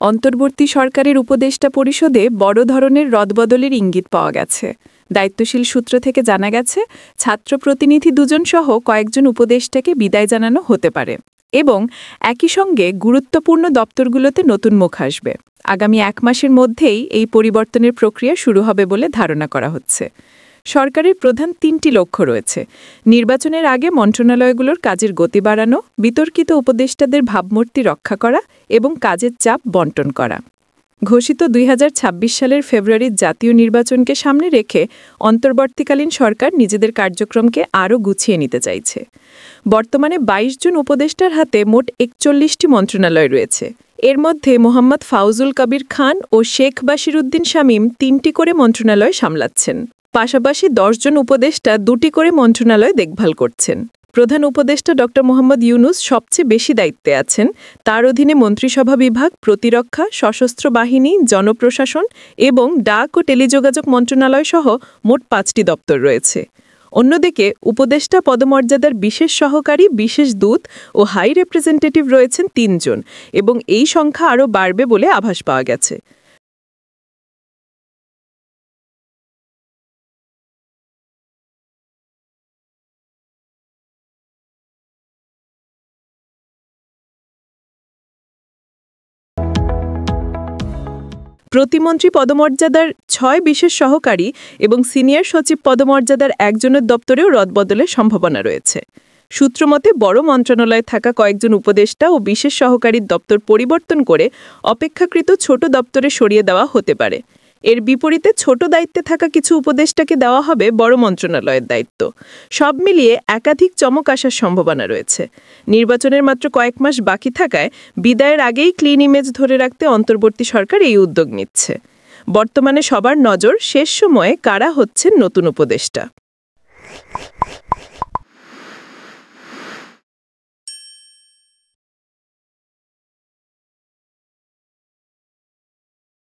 অন্তর্বর্তী সরকারের উপদেষ্টা পরিষদে বড় ধরনের রদবদলের ইঙ্গিত পাওয়া গেছে। দায়িত্বশীল সূত্র থেকে জানা গেছে, ছাত্র প্রতিনিধি দুজন সহ কয়েকজন উপদেষ্টাকে বিদায় জানানো হতে পারে এবং একই সঙ্গে গুরুত্বপূর্ণ দপ্তরগুলোতে নতুন মুখ আসবে। আগামী 1 মাসের মধ্যেই এই পরিবর্তনের প্রক্রিয়া শুরু হবে বলে ধারণা করা হচ্ছে। সরকারের প্রধান 3টি লক্ষ্য রয়েছে: নির্বাচনের আগে মন্ত্রণালয়গুলোর কাজের গতি বাড়ানো, বিতর্কিত উপদেষ্টাদের ভাবমূর্তি রক্ষা করা এবং কাজের চাপ বণ্টন করা। ঘোষিত 2026 সালের ফেব্রুয়ারির জাতীয় নির্বাচনকে সামনে রেখে অন্তর্বর্তীকালীন সরকার নিজেদের কার্যক্রমকে আরও গুছিয়ে নিতে চাইছে। বর্তমানে 22 জন উপদেষ্টার হাতে মোট 41টি মন্ত্রণালয় রয়েছে। এর মধ্যে মোহাম্মদ ফাউজুল কবির খান ও শেখ বাশিরউদ্দিন শামীম 3টি করে মন্ত্রণালয় সামলাচ্ছেন। পাশাপাশি 10 জন উপদেষ্টা 2টি করে মন্ত্রণালয় দেখভাল করছেন। প্রধান উপদেষ্টা ড. মোহাম্মদ ইউনূস সবচেয়ে বেশি দায়িত্বে আছেন। তার অধীনে মন্ত্রিসভা বিভাগ, প্রতিরক্ষা, সশস্ত্র বাহিনী, জনপ্রশাসন এবং ডাক ও টেলিযোগাযোগ মন্ত্রণালয় সহ মোট 5টি দপ্তর রয়েছে। অন্যদিকে উপদেষ্টা পদমর্যাদার বিশেষ সহকারী, বিশেষ দূত ও হাই রিপ্রেজেন্টেটিভ রয়েছেন 3 জন এবং এই সংখ্যা আরও বাড়বে বলে আভাস পাওয়া গেছে। প্রতিমন্ত্রী পদমর্যাদার 6 বিশেষ সহকারী এবং সিনিয়র সচিব পদমর্যাদার একজনের দপ্তরেও রদবদলের সম্ভাবনা রয়েছে। সূত্রমতে বড় মন্ত্রণালয়ে থাকা কয়েকজন উপদেষ্টা ও বিশেষ সহকারীর দপ্তর পরিবর্তন করে অপেক্ষাকৃত ছোট দপ্তরে সরিয়ে দেওয়া হতে পারে। এর বিপরীতে ছোট দায়িত্বে থাকা কিছু উপদেষ্টাকে দেওয়া হবে বড় মন্ত্রণালয়ের দায়িত্ব। সব মিলিয়ে একাধিক চমক আসার সম্ভাবনা রয়েছে। নির্বাচনের মাত্র কয়েক মাস বাকি থাকায় বিদায়ের আগেই ক্লিন ইমেজ ধরে রাখতে অন্তর্বর্তী সরকার এই উদ্যোগ নিচ্ছে। বর্তমানে সবার নজর শেষ সময়ে কারা হচ্ছেন নতুন উপদেষ্টা।